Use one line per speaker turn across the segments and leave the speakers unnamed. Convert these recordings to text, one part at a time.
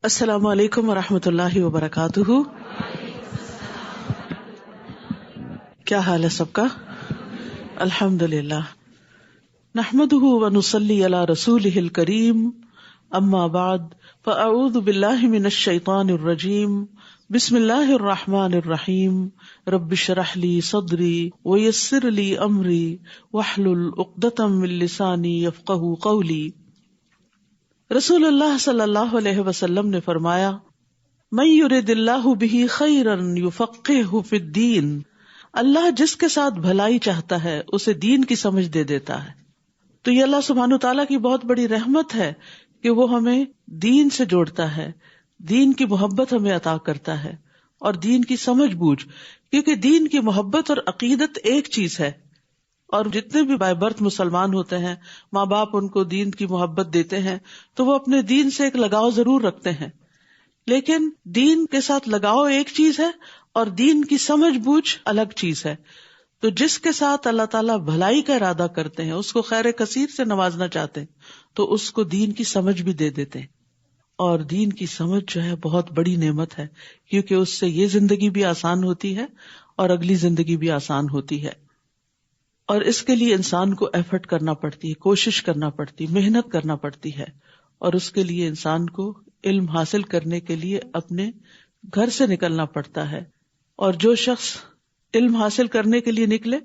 السلام علیکم ورحمۃ اللہ وبرکاتہ. کیا حال ہے سب کا؟ الحمد للہ. نحمده ونصلی علی رسولہ الکریم. اما بعد فاعوذ باللہ من الشیطان الرجیم. بسم اللہ الرحمن الرحیم. رب اشرح لی صدری ویسر لی امری واحلل عقدۃ من لسانی یفقہوا قولی. رسول اللہ صلی اللہ علیہ وسلم نے فرمایا، من یرد اللہ بہ خیرا یفقہہ فی الدین. اللہ جس کے ساتھ بھلائی چاہتا ہے اسے دین کی سمجھ دے دیتا ہے. تو یہ اللہ سبحانہ تعالیٰ کی بہت بڑی رحمت ہے کہ وہ ہمیں دین سے جوڑتا ہے، دین کی محبت ہمیں عطا کرتا ہے اور دین کی سمجھ بوجھ، کیونکہ دین کی محبت اور عقیدت ایک چیز ہے. اور جتنے بھی بائی برتھ مسلمان ہوتے ہیں، ماں باپ ان کو دین کی محبت دیتے ہیں تو وہ اپنے دین سے ایک لگاؤ ضرور رکھتے ہیں، لیکن دین کے ساتھ لگاؤ ایک چیز ہے اور دین کی سمجھ بوجھ الگ چیز ہے. تو جس کے ساتھ اللہ تعالیٰ بھلائی کا ارادہ کرتے ہیں، اس کو خیر کثیر سے نوازنا چاہتے ہیں، تو اس کو دین کی سمجھ بھی دے دیتے ہیں. اور دین کی سمجھ جو ہے بہت بڑی نعمت ہے، کیونکہ اس سے یہ زندگی بھی آسان ہوتی ہے اور اگلی زندگی بھی آسان ہوتی ہے. اور اس کے لیے انسان کو ایفرٹ کرنا پڑتی ہے، کوشش کرنا پڑتی، محنت کرنا پڑتی ہے. اور اس کے لیے انسان کو علم حاصل کرنے کے لیے اپنے گھر سے نکلنا پڑتا ہے. اور جو شخص علم حاصل کرنے کے لیے نکلے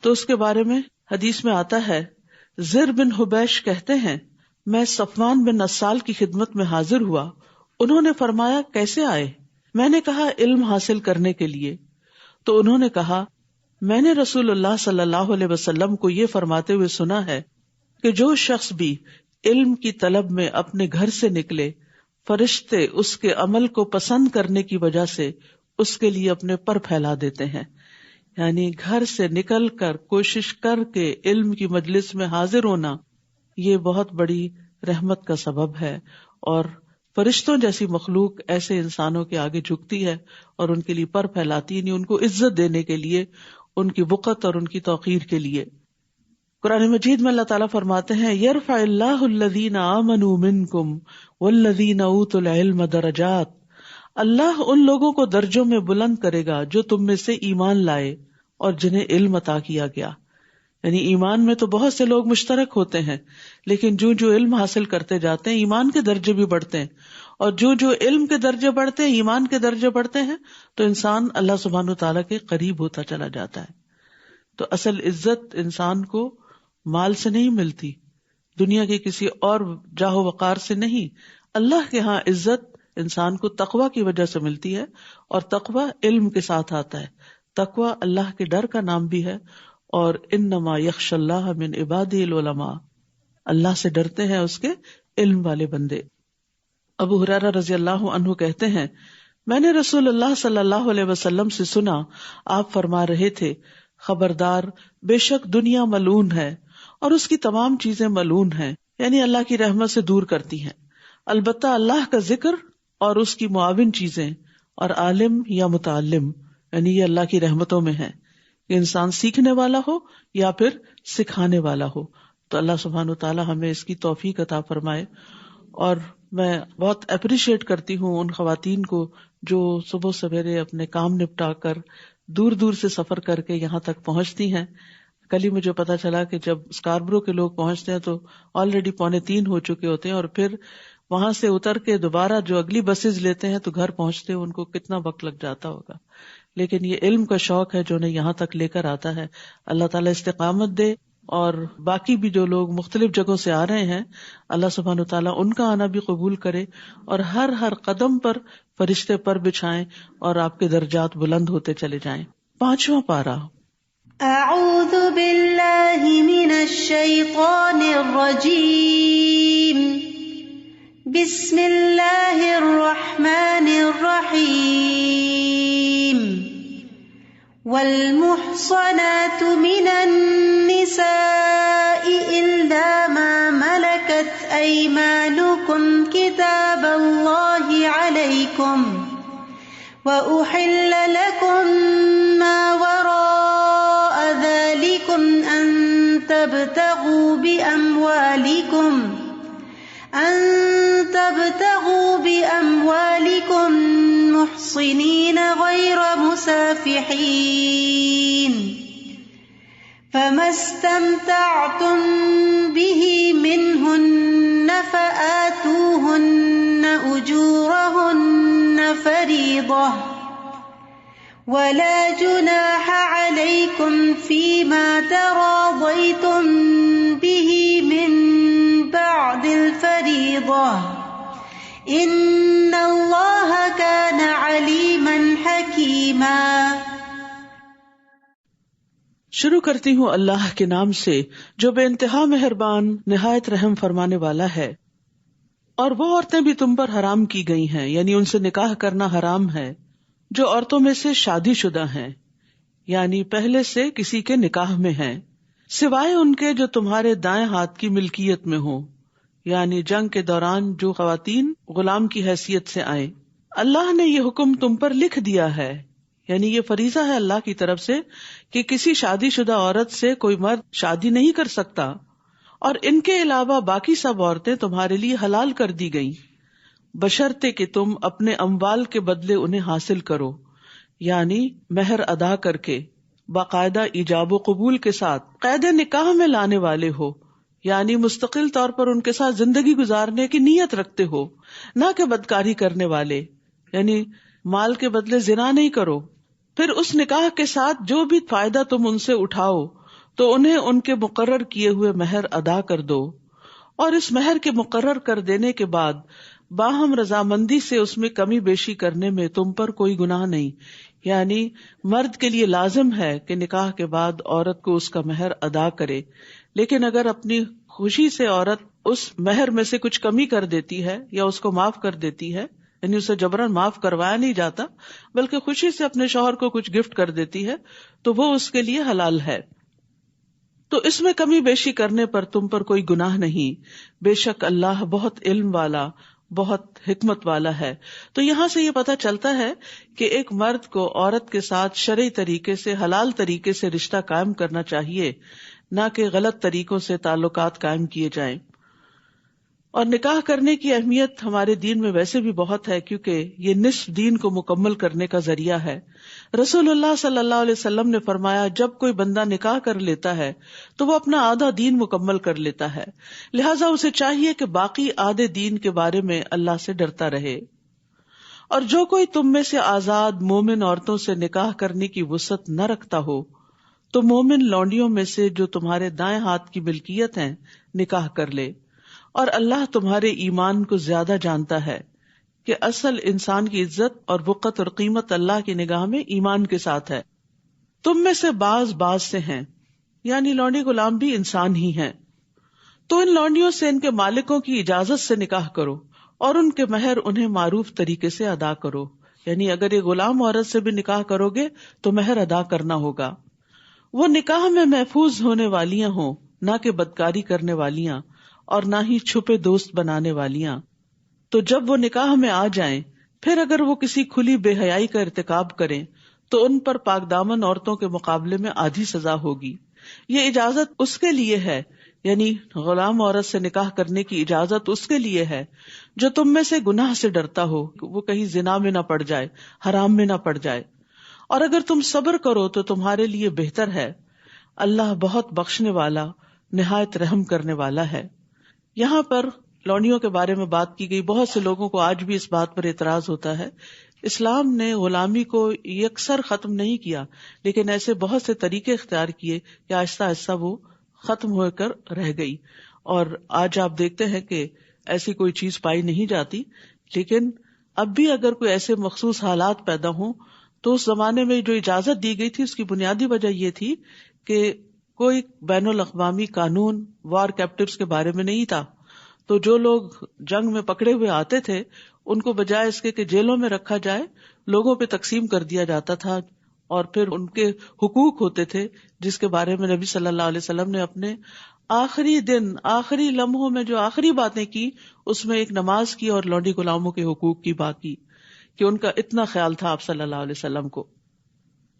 تو اس کے بارے میں حدیث میں آتا ہے، زر بن حبیش کہتے ہیں، میں صفوان بن نسال کی خدمت میں حاضر ہوا. انہوں نے فرمایا، کیسے آئے؟ میں نے کہا، علم حاصل کرنے کے لیے. تو انہوں نے کہا، میں نے رسول اللہ صلی اللہ علیہ وسلم کو یہ فرماتے ہوئے سنا ہے کہ جو شخص بھی علم کی طلب میں اپنے گھر سے نکلے، فرشتے اس کے عمل کو پسند کرنے کی وجہ سے اس کے لیے اپنے پر پھیلا دیتے ہیں. یعنی گھر سے نکل کر کوشش کر کے علم کی مجلس میں حاضر ہونا یہ بہت بڑی رحمت کا سبب ہے. اور فرشتوں جیسی مخلوق ایسے انسانوں کے آگے جھکتی ہے اور ان کے لیے پر پھیلاتی ہے، یعنی ان کو عزت دینے کے لیے، ان کی وقت اور ان کی توقیر کے لیے. قرآن مجید میں اللہ تعالیٰ فرماتے ہیں، یرفع اللہ الذین آمنوا منکم والذین اوتوا العلم درجات. اللہ ان لوگوں کو درجوں میں بلند کرے گا جو تم میں سے ایمان لائے اور جنہیں علم عطا کیا گیا. یعنی ایمان میں تو بہت سے لوگ مشترک ہوتے ہیں، لیکن جو علم حاصل کرتے جاتے ہیں ایمان کے درجے بھی بڑھتے ہیں، اور جو علم کے درجے بڑھتے ہیں، ایمان کے درجے بڑھتے ہیں، تو انسان اللہ سبحانہ وتعالیٰ کے قریب ہوتا چلا جاتا ہے. تو اصل عزت انسان کو مال سے نہیں ملتی، دنیا کے کسی اور جاہ و وقار سے نہیں. اللہ کے ہاں عزت انسان کو تقوی کی وجہ سے ملتی ہے، اور تقوی علم کے ساتھ آتا ہے. تقوی اللہ کے ڈر کا نام بھی ہے، اور انما یخشی اللہ من عبادہ العلماء، اللہ سے ڈرتے ہیں اس کے علم والے بندے. ابو ہریرہ رضی اللہ عنہ کہتے ہیں، میں نے رسول اللہ صلی اللہ علیہ وسلم سے سنا، آپ فرما رہے تھے، خبردار، بے شک دنیا ملعون ہے اور اس کی تمام چیزیں ملعون ہیں، یعنی اللہ کی رحمت سے دور کرتی ہیں. البتہ اللہ کا ذکر اور اس کی معاون چیزیں اور عالم یا متعلم، یعنی یہ اللہ کی رحمتوں میں ہے کہ انسان سیکھنے والا ہو یا پھر سکھانے والا ہو. تو اللہ سبحانہ وتعالی ہمیں اس کی توفیق عطا فرمائے. اور میں بہت اپریشیٹ کرتی ہوں ان خواتین کو جو صبح سویرے اپنے کام نپٹا کر دور دور سے سفر کر کے یہاں تک پہنچتی ہیں. کل ہی مجھے پتا چلا کہ جب اسکاربرو کے لوگ پہنچتے ہیں تو آلریڈی 2:45 ہو چکے ہوتے ہیں، اور پھر وہاں سے اتر کے دوبارہ جو اگلی بسز لیتے ہیں تو گھر پہنچتے ان کو کتنا وقت لگ جاتا ہوگا. لیکن یہ علم کا شوق ہے جو انہیں یہاں تک لے کر آتا ہے. اللہ تعالیٰ استقامت دے. اور باقی بھی جو لوگ مختلف جگہوں سے آ رہے ہیں، اللہ سبحانہ وتعالیٰ ان کا آنا بھی قبول کرے، اور ہر قدم پر فرشتے پر بچھائیں اور آپ کے درجات بلند ہوتے چلے جائیں. 5واں پارہ.
اعوذ باللہ من الشیطان الرجیم. بسم اللہ الرحمن الرحیم. والمحصنات من النساء إلا ما ملكت أيمانكم كتاب الله عليكم وأحل لكم ما وراء ذلكم أن تبتغوا بأموالكم بأموالكم محصنين غير مسافحين فما استمتعتم به منهن فآتوهن أجورهن فريضة ولا جناح عليكم فيما تراضيتم به من بعد الفريضة إن الله كان عليما حكيما۔
شروع کرتی ہوں اللہ کے نام سے جو بے انتہا مہربان نہایت رحم فرمانے والا ہے۔ اور وہ عورتیں بھی تم پر حرام کی گئی ہیں، یعنی ان سے نکاح کرنا حرام ہے، جو عورتوں میں سے شادی شدہ ہیں، یعنی پہلے سے کسی کے نکاح میں ہیں، سوائے ان کے جو تمہارے دائیں ہاتھ کی ملکیت میں ہوں، یعنی جنگ کے دوران جو خواتین غلام کی حیثیت سے آئیں۔ اللہ نے یہ حکم تم پر لکھ دیا ہے، یعنی یہ فریضہ ہے اللہ کی طرف سے کہ کسی شادی شدہ عورت سے کوئی مرد شادی نہیں کر سکتا، اور ان کے علاوہ باقی سب عورتیں تمہارے لیے حلال کر دی گئیں، بشرطے کہ تم اپنے اموال کے بدلے انہیں حاصل کرو، یعنی مہر ادا کر کے باقاعدہ ایجاب و قبول کے ساتھ قید نکاح میں لانے والے ہو، یعنی مستقل طور پر ان کے ساتھ زندگی گزارنے کی نیت رکھتے ہو، نہ کہ بدکاری کرنے والے، یعنی مال کے بدلے زنا نہیں کرو۔ پھر اس نکاح کے ساتھ جو بھی فائدہ تم ان سے اٹھاؤ تو انہیں ان کے مقرر کیے ہوئے مہر ادا کر دو، اور اس مہر کے مقرر کر دینے کے بعد باہم رضامندی سے اس میں کمی بیشی کرنے میں تم پر کوئی گناہ نہیں، یعنی مرد کے لیے لازم ہے کہ نکاح کے بعد عورت کو اس کا مہر ادا کرے، لیکن اگر اپنی خوشی سے عورت اس مہر میں سے کچھ کمی کر دیتی ہے یا اس کو معاف کر دیتی ہے، یعنی اسے جبراً معاف کروایا نہیں جاتا بلکہ خوشی سے اپنے شوہر کو کچھ گفٹ کر دیتی ہے، تو وہ اس کے لیے حلال ہے۔ تو اس میں کمی بیشی کرنے پر تم پر کوئی گناہ نہیں، بے شک اللہ بہت علم والا، بہت حکمت والا ہے۔ تو یہاں سے یہ پتہ چلتا ہے کہ ایک مرد کو عورت کے ساتھ شرعی طریقے سے، حلال طریقے سے رشتہ قائم کرنا چاہیے، نہ کہ غلط طریقوں سے تعلقات قائم کیے جائیں۔ اور نکاح کرنے کی اہمیت ہمارے دین میں ویسے بھی بہت ہے، کیونکہ یہ نصف دین کو مکمل کرنے کا ذریعہ ہے۔ رسول اللہ صلی اللہ علیہ وسلم نے فرمایا، جب کوئی بندہ نکاح کر لیتا ہے تو وہ اپنا آدھا دین مکمل کر لیتا ہے، لہٰذا اسے چاہیے کہ باقی آدھے دین کے بارے میں اللہ سے ڈرتا رہے۔ اور جو کوئی تم میں سے آزاد مومن عورتوں سے نکاح کرنے کی وسعت نہ رکھتا ہو تو مومن لونڈیوں میں سے جو تمہارے دائیں ہاتھ کی ملکیت ہیں نکاح کر لے، اور اللہ تمہارے ایمان کو زیادہ جانتا ہے کہ اصل انسان کی عزت اور وقت اور قیمت اللہ کی نگاہ میں ایمان کے ساتھ ہے۔ تم میں سے بعض سے ہیں، یعنی لونڈی غلام بھی انسان ہی ہیں، تو ان لونڈیوں سے ان کے مالکوں کی اجازت سے نکاح کرو اور ان کے مہر انہیں معروف طریقے سے ادا کرو، یعنی اگر ایک غلام عورت سے بھی نکاح کرو گے تو مہر ادا کرنا ہوگا۔ وہ نکاح میں محفوظ ہونے والیاں ہوں، نہ کہ بدکاری کرنے والیاں اور نہ ہی چھپے دوست بنانے والیاں۔ تو جب وہ نکاح میں آ جائیں، پھر اگر وہ کسی کھلی بے حیائی کا ارتکاب کریں تو ان پر پاک دامن عورتوں کے مقابلے میں آدھی سزا ہوگی۔ یہ اجازت اس کے لیے ہے، یعنی غلام عورت سے نکاح کرنے کی اجازت اس کے لیے ہے جو تم میں سے گناہ سے ڈرتا ہو، وہ کہیں زنا میں نہ پڑ جائے، حرام میں نہ پڑ جائے، اور اگر تم صبر کرو تو تمہارے لیے بہتر ہے۔ اللہ بہت بخشنے والا، نہایت رحم کرنے والا ہے۔ یہاں پر لونڈیوں کے بارے میں بات کی گئی۔ بہت سے لوگوں کو آج بھی اس بات پر اعتراض ہوتا ہے، اسلام نے غلامی کو یکسر ختم نہیں کیا، لیکن ایسے بہت سے طریقے اختیار کیے کہ آہستہ آہستہ وہ ختم ہو کر رہ گئی، اور آج آپ دیکھتے ہیں کہ ایسی کوئی چیز پائی نہیں جاتی۔ لیکن اب بھی اگر کوئی ایسے مخصوص حالات پیدا ہوں تو اس زمانے میں جو اجازت دی گئی تھی اس کی بنیادی وجہ یہ تھی کہ کوئی بین الاقوامی قانون وار کیپٹیوز کے بارے میں نہیں تھا، تو جو لوگ جنگ میں پکڑے ہوئے آتے تھے ان کو بجائے اس کے کہ جیلوں میں رکھا جائے، لوگوں پہ تقسیم کر دیا جاتا تھا، اور پھر ان کے حقوق ہوتے تھے جس کے بارے میں نبی صلی اللہ علیہ وسلم نے اپنے آخری دن، آخری لمحوں میں جو آخری باتیں کی اس میں ایک نماز کی اور لونڈی غلاموں کے حقوق کی بات کی، کہ ان کا اتنا خیال تھا آپ صلی اللہ علیہ وسلم کو۔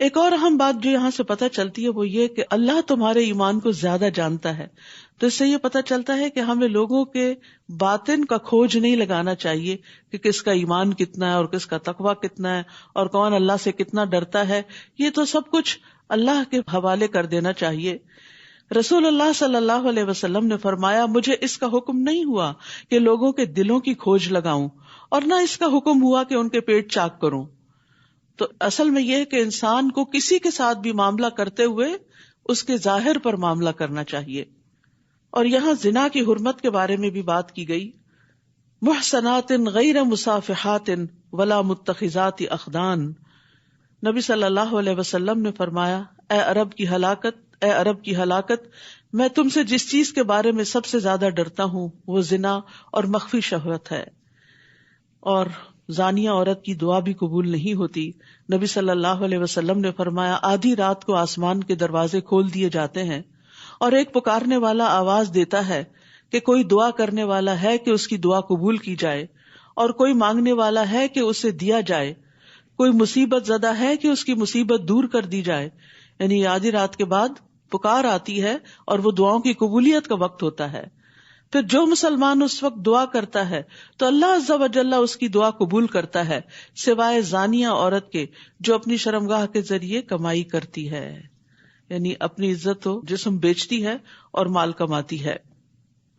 ایک اور اہم بات جو یہاں سے پتہ چلتی ہے وہ یہ کہ اللہ تمہارے ایمان کو زیادہ جانتا ہے. تو اس سے یہ پتہ چلتا ہے کہ ہمیں لوگوں کے باطن کا کھوج نہیں لگانا چاہیے کہ کس کا ایمان کتنا ہے اور کس کا تقویٰ کتنا ہے اور کون اللہ سے کتنا ڈرتا ہے. یہ تو سب کچھ اللہ کے حوالے کر دینا چاہیے. رسول اللہ صلی اللہ علیہ وسلم نے فرمایا مجھے اس کا حکم نہیں ہوا کہ لوگوں کے دلوں کی کھوج لگاؤں اور نہ اس کا حکم ہوا کہ ان کے پیٹ چاک کروں. تو اصل میں یہ ہے کہ انسان کو کسی کے ساتھ بھی معاملہ کرتے ہوئے اس کے ظاہر پر معاملہ کرنا چاہیے. اور یہاں زنا کی حرمت کے بارے میں بھی بات کی گئی. محصنات غیر مصافحات ولا متخذات اخدان. نبی صلی اللہ علیہ وسلم نے فرمایا اے عرب کی ہلاکت، میں تم سے جس چیز کے بارے میں سب سے زیادہ ڈرتا ہوں وہ زنا اور مخفی شہوت ہے. اور زانیہ عورت کی دعا بھی قبول نہیں ہوتی. نبی صلی اللہ علیہ وسلم نے فرمایا آدھی رات کو آسمان کے دروازے کھول دیے جاتے ہیں اور ایک پکارنے والا آواز دیتا ہے کہ کوئی دعا کرنے والا ہے کہ اس کی دعا قبول کی جائے، اور کوئی مانگنے والا ہے کہ اسے دیا جائے، کوئی مصیبت زدہ ہے کہ اس کی مصیبت دور کر دی جائے. یعنی آدھی رات کے بعد پکار آتی ہے اور وہ دعاؤں کی قبولیت کا وقت ہوتا ہے. پھر جو مسلمان اس وقت دعا کرتا ہے تو اللہ عز و جل اس کی دعا قبول کرتا ہے، سوائے زانیہ عورت کے جو اپنی شرمگاہ کے ذریعے کمائی کرتی ہے، یعنی اپنی عزت و جسم بیچتی ہے اور مال کماتی ہے.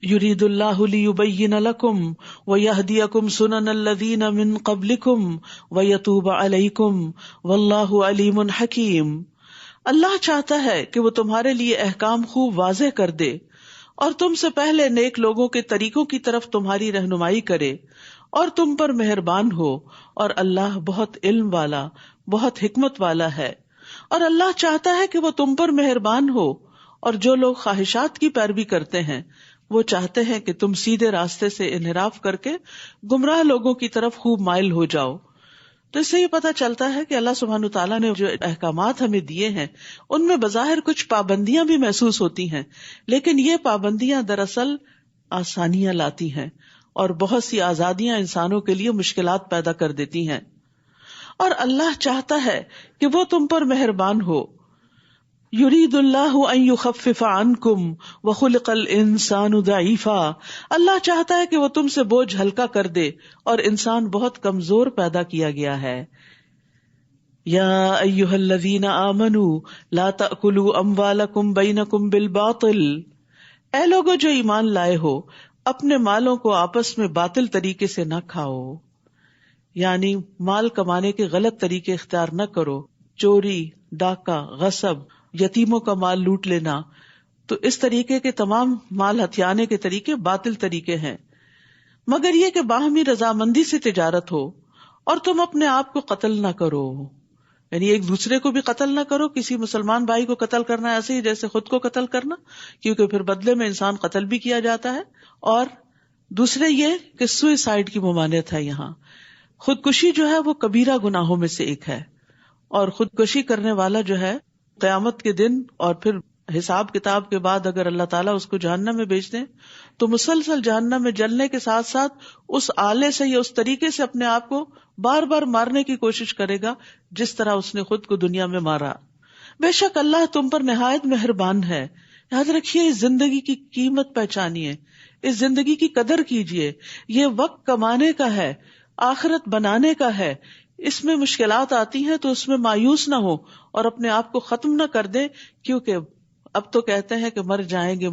یرید اللہ لیبین لکم ویہدیکم سنن الذین من قبلکم ویتوب علیکم واللہ علیم حکیم. اللہ چاہتا ہے کہ وہ تمہارے لیے احکام خوب واضح کر دے اور تم سے پہلے نیک لوگوں کے طریقوں کی طرف تمہاری رہنمائی کرے اور تم پر مہربان ہو، اور اللہ بہت علم والا بہت حکمت والا ہے. اور اللہ چاہتا ہے کہ وہ تم پر مہربان ہو، اور جو لوگ خواہشات کی پیروی کرتے ہیں وہ چاہتے ہیں کہ تم سیدھے راستے سے انحراف کر کے گمراہ لوگوں کی طرف خوب مائل ہو جاؤ. تو اس سے یہ پتہ چلتا ہے کہ اللہ سبحانہ تعالیٰ نے جو احکامات ہمیں دیے ہیں ان میں بظاہر کچھ پابندیاں بھی محسوس ہوتی ہیں، لیکن یہ پابندیاں دراصل آسانیاں لاتی ہیں اور بہت سی آزادیاں انسانوں کے لیے مشکلات پیدا کر دیتی ہیں. اور اللہ چاہتا ہے کہ وہ تم پر مہربان ہو. یرید اللہ ان یخفف عنکم وخلق الانسان ضعیفا. اللہ چاہتا ہے کہ وہ تم سے بوجھ ہلکا کر دے اور انسان بہت کمزور پیدا کیا گیا ہے. یا ایھا الذین آمنوا لا تأکلوا اموالکم بینکم بالباطل. اے لوگو جو ایمان لائے ہو اپنے مالوں کو آپس میں باطل طریقے سے نہ کھاؤ، یعنی مال کمانے کے غلط طریقے اختیار نہ کرو. چوری، ڈاکہ، غصب، یتیموں کا مال لوٹ لینا، تو اس طریقے کے تمام مال ہتھیانے کے طریقے باطل طریقے ہیں. مگر یہ کہ باہمی رضامندی سے تجارت ہو اور تم اپنے آپ کو قتل نہ کرو، یعنی ایک دوسرے کو بھی قتل نہ کرو. کسی مسلمان بھائی کو قتل کرنا ایسے ہی جیسے خود کو قتل کرنا، کیونکہ پھر بدلے میں انسان قتل بھی کیا جاتا ہے. اور دوسرے یہ کہ سوئسائڈ کی ممانعت ہے. یہاں خودکشی جو ہے وہ کبیرہ گناہوں میں سے ایک ہے، اور خودکشی کرنے والا جو ہے قیامت کے دن اور پھر حساب کتاب کے بعد اگر اللہ تعالیٰ اس کو جہنم میں بھیج دیں تو مسلسل جہنم میں جلنے کے ساتھ ساتھ اس آلے سے یا اس طریقے سے اپنے آپ کو بار بار مارنے کی کوشش کرے گا جس طرح اس نے خود کو دنیا میں مارا. بے شک اللہ تم پر نہایت مہربان ہے. یاد رکھیے اس زندگی کی قیمت پہچانیے، اس زندگی کی قدر کیجیے. یہ وقت کمانے کا ہے، آخرت بنانے کا ہے. اس میں مشکلات آتی ہیں تو اس میں مایوس نہ ہو اور اپنے آپ کو ختم نہ کر دے، کیونکہ اب تو کہتے ہیں کہ مر جائیں گے،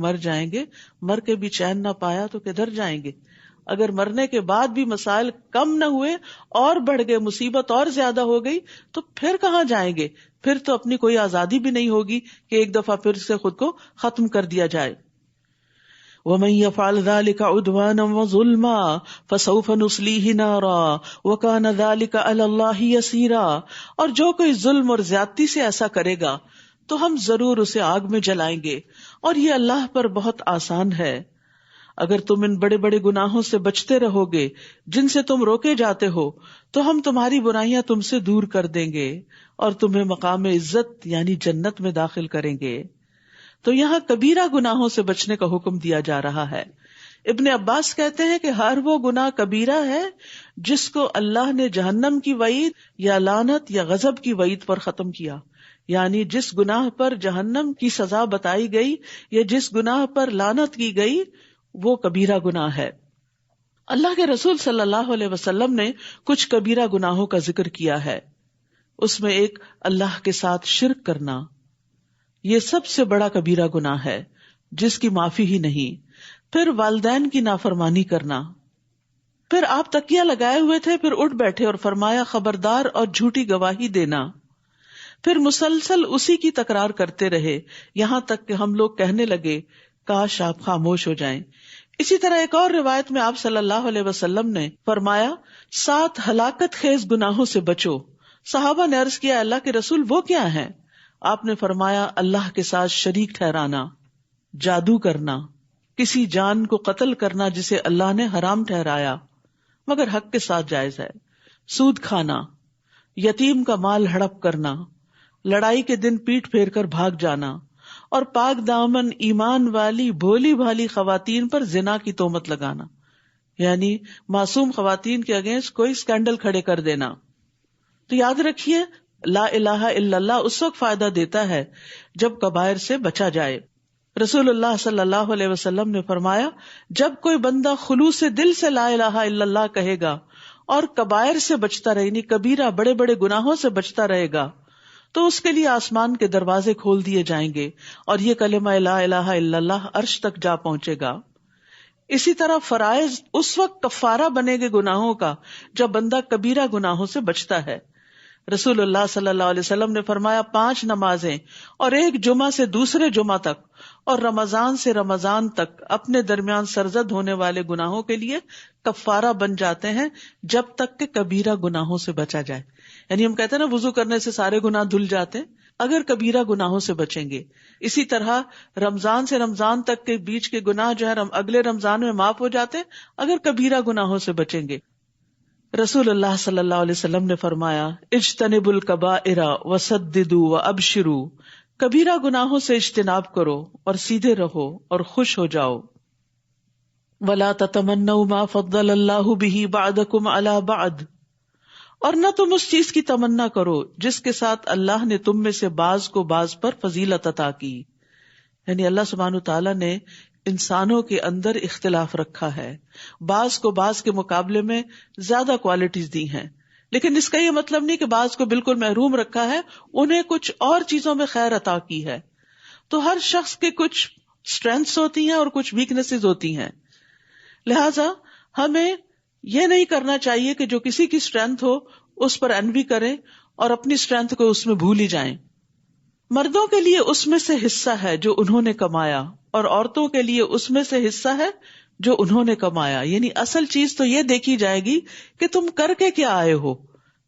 مر کے بھی چین نہ پایا تو کدھر جائیں گے. اگر مرنے کے بعد بھی مسائل کم نہ ہوئے اور بڑھ گئے، مصیبت اور زیادہ ہو گئی، تو پھر کہاں جائیں گے؟ پھر تو اپنی کوئی آزادی بھی نہیں ہوگی کہ ایک دفعہ پھر سے خود کو ختم کر دیا جائے. وَمَن يَفْعَلْ ذَلِكَ عُدْوَانًا وَظُلْمًا فَسَوْفَ نُصْلِيهِ نَارًا وَكَانَ ذَلِكَ عَلَى اللَّهِ يَسِيرًا. اور جو کوئی ظلم اور زیادتی سے ایسا کرے گا تو ہم ضرور اسے آگ میں جلائیں گے، اور یہ اللہ پر بہت آسان ہے. اگر تم ان بڑے بڑے گناہوں سے بچتے رہو گے جن سے تم روکے جاتے ہو تو ہم تمہاری برائیاں تم سے دور کر دیں گے اور تمہیں مقام عزت یعنی جنت میں داخل کریں گے. تو یہاں کبیرہ گناہوں سے بچنے کا حکم دیا جا رہا ہے. ابن عباس کہتے ہیں کہ ہر وہ گناہ کبیرہ ہے جس کو اللہ نے جہنم کی وعید یا لعنت یا غضب کی وعید پر ختم کیا. یعنی جس گناہ پر جہنم کی سزا بتائی گئی یا جس گناہ پر لعنت کی گئی وہ کبیرہ گناہ ہے۔ اللہ کے رسول صلی اللہ علیہ وسلم نے کچھ کبیرہ گناہوں کا ذکر کیا ہے، اس میں ایک اللہ کے ساتھ شرک کرنا، یہ سب سے بڑا کبیرہ گناہ ہے جس کی معافی ہی نہیں۔ پھر والدین کی نافرمانی کرنا۔ پھر آپ تکیہ لگائے ہوئے تھے، پھر اٹھ بیٹھے اور فرمایا خبردار اور جھوٹی گواہی دینا۔ پھر مسلسل اسی کی تکرار کرتے رہے یہاں تک کہ ہم لوگ کہنے لگے کاش آپ خاموش ہو جائیں۔ اسی طرح ایک اور روایت میں آپ صلی اللہ علیہ وسلم نے فرمایا 7 ہلاکت خیز گناہوں سے بچو۔ صحابہ نے عرض کیا اللہ کے رسول وہ کیا ہیں؟ آپ نے فرمایا اللہ کے ساتھ شریک ٹھہرانا، جادو کرنا، کسی جان کو قتل کرنا جسے اللہ نے حرام ٹھہرایا مگر حق کے ساتھ جائز ہے، سود کھانا، یتیم کا مال ہڑپ کرنا، لڑائی کے دن پیٹ پھیر کر بھاگ جانا، اور پاک دامن ایمان والی بھولی بھالی خواتین پر زنا کی تہمت لگانا، یعنی معصوم خواتین کے اگینسٹ کوئی اسکینڈل کھڑے کر دینا۔ تو یاد رکھیے لا الہ الا اللہ اس وقت فائدہ دیتا ہے جب کبائر سے بچا جائے۔ رسول اللہ صلی اللہ علیہ وسلم نے فرمایا جب کوئی بندہ خلوص دل سے لا الہ الا اللہ کہے گا اور کبائر سے بچتا رہے، یعنی کبیرہ بڑے بڑے گناہوں سے بچتا رہے گا، تو اس کے لیے آسمان کے دروازے کھول دیے جائیں گے اور یہ کلمہ لا الہ الا اللہ عرش تک جا پہنچے گا۔ اسی طرح فرائض اس وقت کفارہ بنے گے گناہوں کا جب بندہ کبیرہ گناہوں سے بچتا ہے۔ رسول اللہ صلی اللہ علیہ وسلم نے فرمایا 5 نمازیں اور ایک جمعہ سے دوسرے جمعہ تک اور رمضان سے رمضان تک اپنے درمیان سرزد ہونے والے گناہوں کے لیے کفارہ بن جاتے ہیں جب تک کہ کبیرہ گناہوں سے بچا جائے۔ یعنی ہم کہتے ہیں نا وضو کرنے سے سارے گناہ دھل جاتے ہیں اگر کبیرہ گناہوں سے بچیں گے۔ اسی طرح رمضان سے رمضان تک کے بیچ کے گناہ جو ہے اگلے رمضان میں معاف ہو جاتے ہیں اگر کبیرہ گناہوں سے بچیں گے۔ رسول اللہ صلی اللہ علیہ وسلم نے فرمایا اجتنبوا الکبائر وسددوا وابشروا، کبیرہ گناہوں سے اجتناب کرو اور سیدھے رہو اور خوش ہو جاؤ۔ ولا تتمنوا ما فضل اللہ به بعضکم علی بعض، اور نہ تم اس چیز کی تمنا کرو جس کے ساتھ اللہ نے تم میں سے بعض کو بعض پر فضیلت عطا کی۔ یعنی اللہ سبحانہ تعالیٰ نے انسانوں کے اندر اختلاف رکھا ہے، بعض کو بعض کے مقابلے میں زیادہ کوالٹیز دی ہیں، لیکن اس کا یہ مطلب نہیں کہ بعض کو بالکل محروم رکھا ہے، انہیں کچھ اور چیزوں میں خیر عطا کی ہے۔ تو ہر شخص کے کچھ اسٹرینتھس ہوتی ہیں اور کچھ ویکنیسز ہوتی ہیں، لہذا ہمیں یہ نہیں کرنا چاہیے کہ جو کسی کی اسٹرینتھ ہو اس پر انوی کریں اور اپنی اسٹرینتھ کو اس میں بھول ہی جائیں۔ مردوں کے لیے اس میں سے حصہ ہے جو انہوں نے کمایا اور عورتوں کے لیے اس میں سے حصہ ہے جو انہوں نے کمایا، یعنی اصل چیز تو یہ دیکھی جائے گی کہ تم کر کے کیا آئے ہو،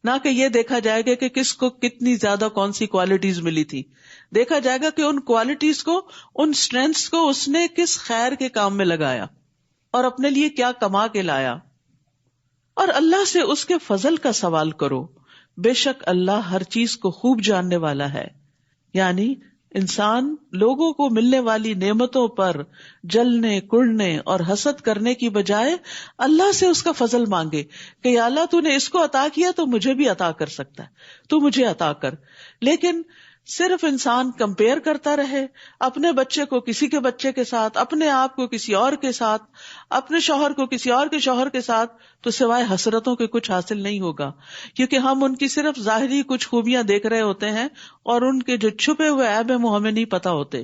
نہ کہ یہ دیکھا جائے گا کہ کس کو کتنی زیادہ کون سی کوالٹیز ملی تھی۔ دیکھا جائے گا کہ ان کوالٹیز کو، ان اسٹرینتھس کو اس نے کس خیر کے کام میں لگایا اور اپنے لیے کیا کما کے لایا۔ اور اللہ سے اس کے فضل کا سوال کرو، بے شک اللہ ہر چیز کو خوب جاننے والا ہے۔ یعنی انسان لوگوں کو ملنے والی نعمتوں پر جلنے، کڑنے اور حسد کرنے کی بجائے اللہ سے اس کا فضل مانگے کہ یا اللہ تو نے اس کو عطا کیا تو مجھے بھی عطا کر سکتا ہے، تو مجھے عطا کر۔ لیکن صرف انسان کمپیئر کرتا رہے، اپنے بچے کو کسی کے بچے کے ساتھ، اپنے آپ کو کسی اور کے ساتھ، اپنے شوہر کو کسی اور کے شوہر کے ساتھ، تو سوائے حسرتوں کے کچھ حاصل نہیں ہوگا، کیونکہ ہم ان کی صرف ظاہری کچھ خوبیاں دیکھ رہے ہوتے ہیں اور ان کے جو چھپے ہوئے عیب ہیں وہ ہمیں نہیں پتا ہوتے۔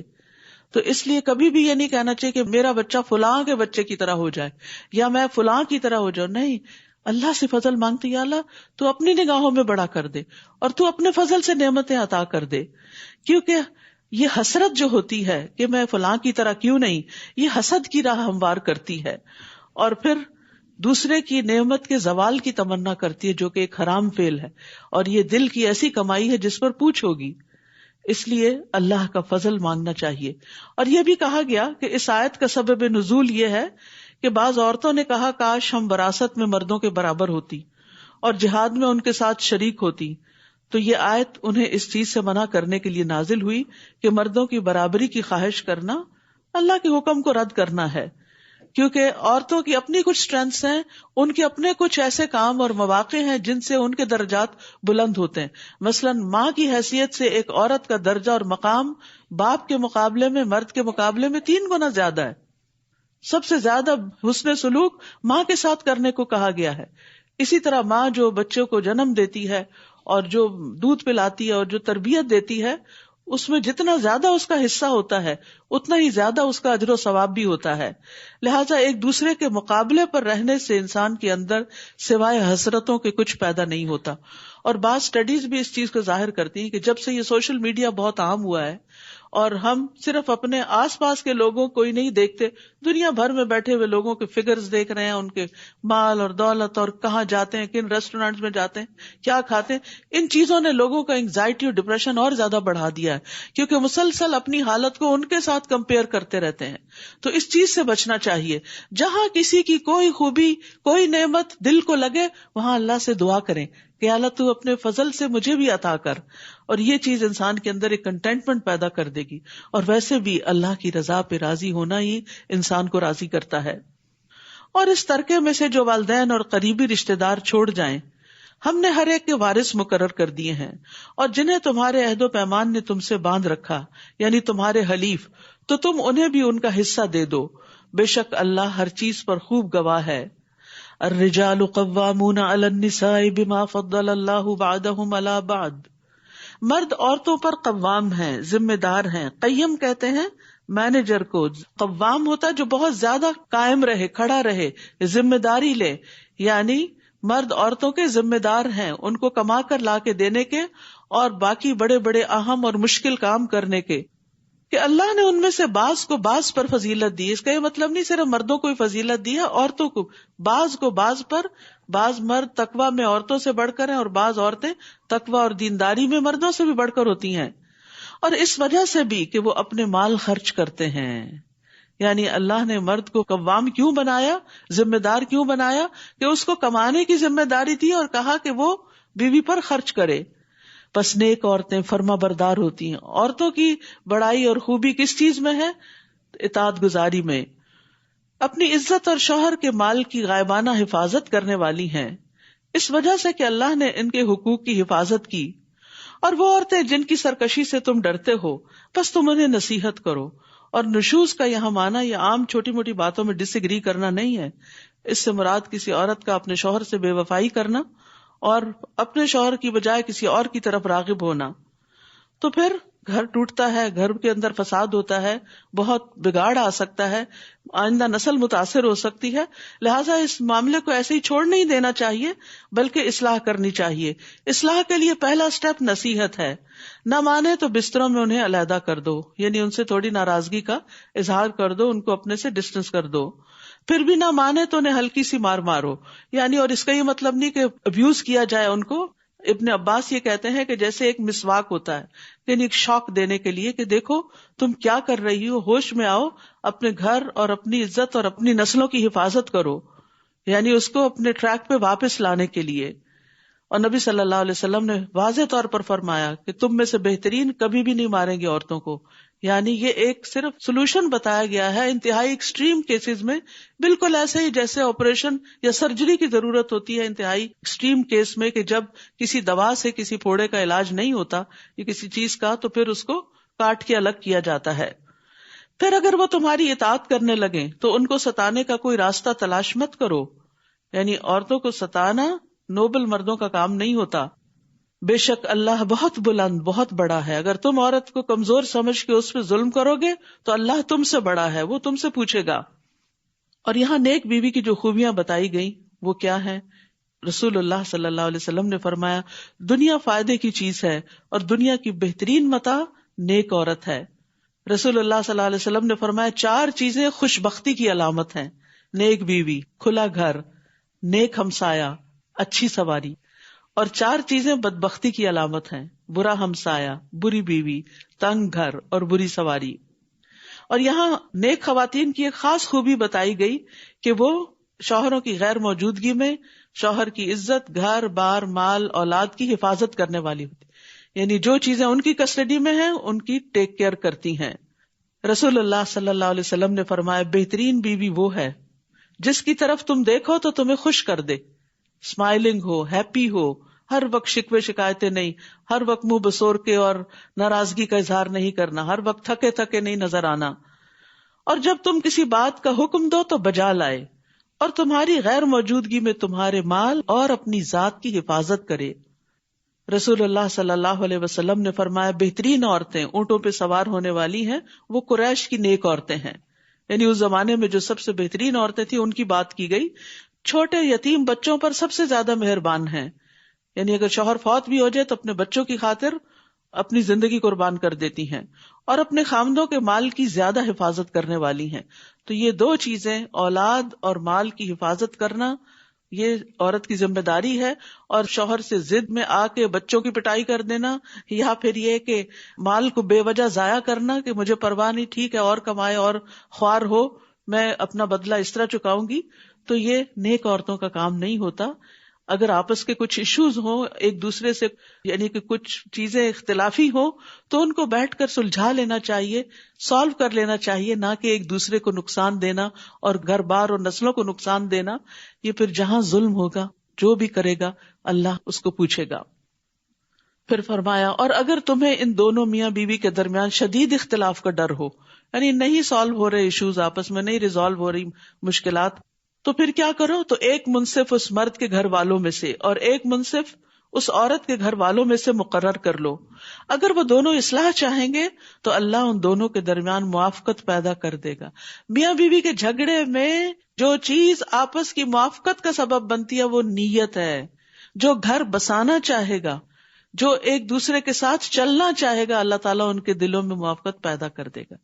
تو اس لیے کبھی بھی یہ نہیں کہنا چاہیے کہ میرا بچہ فلاں کے بچے کی طرح ہو جائے یا میں فلاں کی طرح ہو جاؤں، نہیں، اللہ سے فضل مانگتے یا اللہ تو اپنی نگاہوں میں بڑا کر دے اور تو اپنے فضل سے نعمتیں عطا کر دے۔ کیونکہ یہ حسرت جو ہوتی ہے کہ میں فلاں کی طرح کیوں نہیں، یہ حسد کی راہ ہموار کرتی ہے اور پھر دوسرے کی نعمت کے زوال کی تمنا کرتی ہے، جو کہ ایک حرام فعل ہے اور یہ دل کی ایسی کمائی ہے جس پر پوچھ ہوگی۔ اس لیے اللہ کا فضل مانگنا چاہیے۔ اور یہ بھی کہا گیا کہ اس آیت کا سبب نزول یہ ہے کہ بعض عورتوں نے کہا کاش ہم وراثت میں مردوں کے برابر ہوتی اور جہاد میں ان کے ساتھ شریک ہوتی، تو یہ آیت انہیں اس چیز سے منع کرنے کے لیے نازل ہوئی کہ مردوں کی برابری کی خواہش کرنا اللہ کے حکم کو رد کرنا ہے۔ کیونکہ عورتوں کی اپنی کچھ اسٹرینتھس ہیں، ان کے اپنے کچھ ایسے کام اور مواقع ہیں جن سے ان کے درجات بلند ہوتے ہیں. مثلا ماں کی حیثیت سے ایک عورت کا درجہ اور مقام باپ کے مقابلے میں، مرد کے مقابلے میں 3 گنا زیادہ ہے. سب سے زیادہ حسن سلوک ماں کے ساتھ کرنے کو کہا گیا ہے. اسی طرح ماں جو بچوں کو جنم دیتی ہے اور جو دودھ پلاتی ہے اور جو تربیت دیتی ہے، اس میں جتنا زیادہ اس کا حصہ ہوتا ہے اتنا ہی زیادہ اس کا اجر و ثواب بھی ہوتا ہے. لہٰذا ایک دوسرے کے مقابلے پر رہنے سے انسان کے اندر سوائے حسرتوں کے کچھ پیدا نہیں ہوتا. اور بعض سٹڈیز بھی اس چیز کو ظاہر کرتی ہیں کہ جب سے یہ سوشل میڈیا بہت عام ہوا ہے اور ہم صرف اپنے آس پاس کے لوگوں کو ہی نہیں دیکھتے، دنیا بھر میں بیٹھے ہوئے لوگوں کے فگرز دیکھ رہے ہیں، ان کے مال اور دولت اور کہاں جاتے ہیں، کن ریسٹورینٹس میں جاتے ہیں، کیا کھاتے ہیں، ان چیزوں نے لوگوں کا انگزائٹی اور ڈپریشن اور زیادہ بڑھا دیا ہے، کیونکہ مسلسل اپنی حالت کو ان کے ساتھ کمپیئر کرتے رہتے ہیں. تو اس چیز سے بچنا چاہیے. جہاں کسی کی کوئی خوبی، کوئی نعمت دل کو لگے، وہاں اللہ سے دعا کریں کہ اللہ تو اپنے فضل سے مجھے بھی عطا کر. اور یہ چیز انسان کے اندر ایک کنٹینٹمنٹ پیدا کر دے گی. اور ویسے بھی اللہ کی رضا پہ راضی ہونا ہی انسان کو راضی کرتا ہے. اور اس ترکے میں سے جو والدین اور قریبی رشتہ دار چھوڑ جائیں، ہم نے ہر ایک کے وارث مقرر کر دیے ہیں، اور جنہیں تمہارے عہد و پیمان نے تم سے باندھ رکھا، یعنی تمہارے حلیف، تو تم انہیں بھی ان کا حصہ دے دو. بے شک اللہ ہر چیز پر خوب گواہ ہے. الرجال قوامون علی النساء بما فضل اللہ بعضهم علی بعض. مرد عورتوں پر قوام ہیں، ذمہ دار ہیں. قیم کہتے ہیں مینیجر کو. قوام ہوتا ہے جو بہت زیادہ قائم رہے، کھڑا رہے، ذمہ داری لے. یعنی مرد عورتوں کے ذمہ دار ہیں، ان کو کما کر لا کے دینے کے اور باقی بڑے بڑے اہم اور مشکل کام کرنے کے. کہ اللہ نے ان میں سے بعض کو بعض پر فضیلت دی. اس کا یہ مطلب نہیں صرف مردوں کو ہی فضیلت دی ہے، عورتوں کو بعض پر. بعض مرد تقویٰ میں عورتوں سے بڑھ کر ہیں اور بعض عورتیں تقویٰ اور دینداری میں مردوں سے بھی بڑھ کر ہوتی ہیں. اور اس وجہ سے بھی کہ وہ اپنے مال خرچ کرتے ہیں. یعنی اللہ نے مرد کو قوام کیوں بنایا، ذمہ دار کیوں بنایا؟ کہ اس کو کمانے کی ذمہ داری تھی اور کہا کہ وہ بیوی پر خرچ کرے. پس نیک عورتیں فرما بردار ہوتی ہیں. عورتوں کی بڑائی اور خوبی کس چیز میں ہے؟ اطاعت گزاری میں. اپنی عزت اور شوہر کے مال کی غائبانہ حفاظت کرنے والی ہیں، اس وجہ سے کہ اللہ نے ان کے حقوق کی حفاظت کی. اور وہ عورتیں جن کی سرکشی سے تم ڈرتے ہو، بس تم انہیں نصیحت کرو. اور نشوز کا یہاں معنی یہ عام چھوٹی موٹی باتوں میں ڈس ایگری کرنا نہیں ہے. اس سے مراد کسی عورت کا اپنے شوہر سے بے وفائی کرنا اور اپنے شوہر کی بجائے کسی اور کی طرف راغب ہونا. تو پھر گھر ٹوٹتا ہے، گھر کے اندر فساد ہوتا ہے، بہت بگاڑ آ سکتا ہے، آئندہ نسل متاثر ہو سکتی ہے. لہٰذا اس معاملے کو ایسے ہی چھوڑ نہیں دینا چاہیے، بلکہ اصلاح کرنی چاہیے. اصلاح کے لیے پہلا سٹیپ نصیحت ہے. نہ مانے تو بستروں میں انہیں علیحدہ کر دو، یعنی ان سے تھوڑی ناراضگی کا اظہار کر دو، ان کو اپنے سے ڈسٹینس کر دو. پھر بھی نہ مانے تو انہیں ہلکی سی مار مارو. یعنی اور اس کا یہ مطلب نہیں کہ ابیوز کیا جائے ان کو. ابن عباس یہ کہتے ہیں کہ جیسے ایک مسواک ہوتا ہے، یعنی ایک شوق دینے کے لیے کہ دیکھو تم کیا کر رہی ہو، ہوش میں آؤ، اپنے گھر اور اپنی عزت اور اپنی نسلوں کی حفاظت کرو. یعنی اس کو اپنے ٹریک پہ واپس لانے کے لیے. اور نبی صلی اللہ علیہ وسلم نے واضح طور پر فرمایا کہ تم میں سے بہترین کبھی بھی نہیں ماریں گے عورتوں کو. یعنی یہ ایک صرف سولوشن بتایا گیا ہے انتہائی ایکسٹریم کیسز میں، بالکل ایسے ہی جیسے آپریشن یا سرجری کی ضرورت ہوتی ہے انتہائی ایکسٹریم کیس میں، کہ جب کسی دوا سے کسی پھوڑے کا علاج نہیں ہوتا یا کسی چیز کا، تو پھر اس کو کاٹ کے الگ کیا جاتا ہے. پھر اگر وہ تمہاری اطاعت کرنے لگیں تو ان کو ستانے کا کوئی راستہ تلاش مت کرو. یعنی عورتوں کو ستانا نوبل مردوں کا کام نہیں ہوتا. بے شک اللہ بہت بلند، بہت بڑا ہے. اگر تم عورت کو کمزور سمجھ کے اس پہ ظلم کرو گے تو اللہ تم سے بڑا ہے، وہ تم سے پوچھے گا. اور یہاں نیک بیوی کی جو خوبیاں بتائی گئیں وہ کیا ہیں؟ رسول اللہ صلی اللہ علیہ وسلم نے فرمایا دنیا فائدے کی چیز ہے اور دنیا کی بہترین متاع نیک عورت ہے. رسول اللہ صلی اللہ علیہ وسلم نے فرمایا 4 چیزیں خوش بختی کی علامت ہیں: نیک بیوی، کھلا گھر، نیک ہمسایہ، اچھی سواری. اور 4 چیزیں بدبختی کی علامت ہیں: برا ہمسایہ، بری بیوی، تنگ گھر اور بری سواری. اور یہاں نیک خواتین کی ایک خاص خوبی بتائی گئی کہ وہ شوہروں کی غیر موجودگی میں شوہر کی عزت، گھر بار، مال، اولاد کی حفاظت کرنے والی ہوتی. یعنی جو چیزیں ان کی کسٹڈی میں ہیں ان کی ٹیک کیئر کرتی ہیں. رسول اللہ صلی اللہ علیہ وسلم نے فرمایا بہترین بیوی وہ ہے جس کی طرف تم دیکھو تو تمہیں خوش کر دے، اسمائلنگ ہو، ہیپی ہو، ہر وقت شکوے شکایتیں نہیں، ہر وقت منہ بسور کے اور ناراضگی کا اظہار نہیں کرنا، ہر وقت تھکے تھکے نہیں نظر آنا، اور جب تم کسی بات کا حکم دو تو بجا لائے، اور تمہاری غیر موجودگی میں تمہارے مال اور اپنی ذات کی حفاظت کرے۔ رسول اللہ صلی اللہ علیہ وسلم نے فرمایا بہترین عورتیں اونٹوں پہ سوار ہونے والی ہیں وہ قریش کی نیک عورتیں ہیں، یعنی اس زمانے میں جو سب سے بہترین عورتیں تھیں ان کی بات کی گئی۔ چھوٹے یتیم بچوں پر سب سے زیادہ مہربان ہیں، یعنی اگر شوہر فوت بھی ہو جائے تو اپنے بچوں کی خاطر اپنی زندگی قربان کر دیتی ہیں، اور اپنے خامدوں کے مال کی زیادہ حفاظت کرنے والی ہیں۔ تو یہ دو چیزیں، اولاد اور مال کی حفاظت کرنا، یہ عورت کی ذمہ داری ہے، اور شوہر سے ضد میں آ کے بچوں کی پٹائی کر دینا، یا پھر یہ کہ مال کو بے وجہ ضائع کرنا کہ مجھے پرواہ نہیں، ٹھیک ہے اور کمائے اور خوار ہو، میں اپنا بدلہ اس طرح چکاؤں گی، تو یہ نیک عورتوں کا کام نہیں ہوتا۔ اگر آپس کے کچھ ایشوز ہوں ایک دوسرے سے، یعنی کہ کچھ چیزیں اختلافی ہوں، تو ان کو بیٹھ کر سلجھا لینا چاہیے، سالو کر لینا چاہیے، نہ کہ ایک دوسرے کو نقصان دینا اور گھر بار اور نسلوں کو نقصان دینا۔ یہ پھر جہاں ظلم ہوگا جو بھی کرے گا اللہ اس کو پوچھے گا۔ پھر فرمایا اور اگر تمہیں ان دونوں میاں بیوی کے درمیان شدید اختلاف کا ڈر ہو، یعنی نہیں سالو ہو رہے ایشوز، آپس میں نہیں ریزالو ہو رہی مشکلات، تو پھر کیا کرو، تو ایک منصف اس مرد کے گھر والوں میں سے اور ایک منصف اس عورت کے گھر والوں میں سے مقرر کر لو۔ اگر وہ دونوں اصلاح چاہیں گے تو اللہ ان دونوں کے درمیان موافقت پیدا کر دے گا۔ میاں بیوی کے جھگڑے میں جو چیز آپس کی موافقت کا سبب بنتی ہے وہ نیت ہے۔ جو گھر بسانا چاہے گا، جو ایک دوسرے کے ساتھ چلنا چاہے گا، اللہ تعالیٰ ان کے دلوں میں موافقت پیدا کر دے گا۔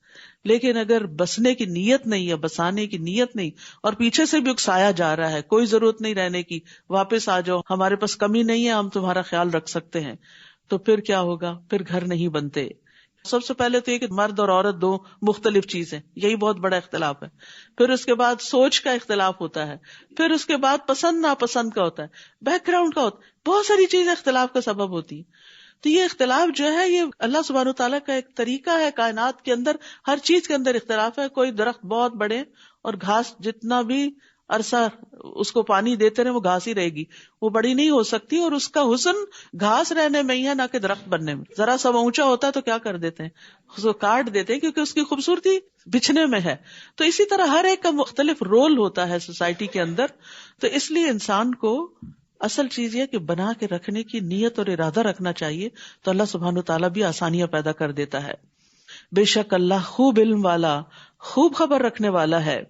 لیکن اگر بسنے کی نیت نہیں ہے، بسانے کی نیت نہیں، اور پیچھے سے بھی اکسایا جا رہا ہے، کوئی ضرورت نہیں رہنے کی، واپس آ جاؤ، ہمارے پاس کمی نہیں ہے، ہم تمہارا خیال رکھ سکتے ہیں، تو پھر کیا ہوگا، پھر گھر نہیں بنتے۔ سب سے پہلے تو یہ کہ مرد اور عورت دو مختلف چیزیں، یہی بہت بڑا اختلاف ہے۔ پھر اس کے بعد سوچ کا اختلاف ہوتا ہے، پھر اس کے بعد پسند ناپسند کا ہوتا ہے، بیک گراؤنڈ کا ہوتا ہے، بہت ساری چیزیں اختلاف کا سبب ہوتی ہیں۔ تو یہ اختلاف جو ہے یہ اللہ سبحانہ تعالیٰ کا ایک طریقہ ہے، کائنات کے اندر ہر چیز کے اندر اختلاف ہے۔ کوئی درخت بہت بڑے اور گھاس جتنا بھی عرصہ اس کو پانی دیتے رہے وہ گھاس ہی رہے گی، وہ بڑی نہیں ہو سکتی، اور اس کا حسن گھاس رہنے میں ہی ہے، نہ کہ درخت بننے میں۔ ذرا سا اونچا ہوتا ہے تو کیا کر دیتے ہیں، اس کو کاٹ دیتے ہیں، کیونکہ اس کی خوبصورتی بچھنے میں ہے۔ تو اسی طرح ہر ایک کا مختلف رول ہوتا ہے سوسائٹی کے اندر، تو اس لیے انسان کو اصل چیز یہ کہ بنا کے رکھنے کی نیت اور ارادہ رکھنا چاہیے، تو اللہ سبحانہ تعالیٰ بھی آسانیاں پیدا کر دیتا ہے۔ بے شک اللہ خوب علم والا، خوب خبر رکھنے والا ہے۔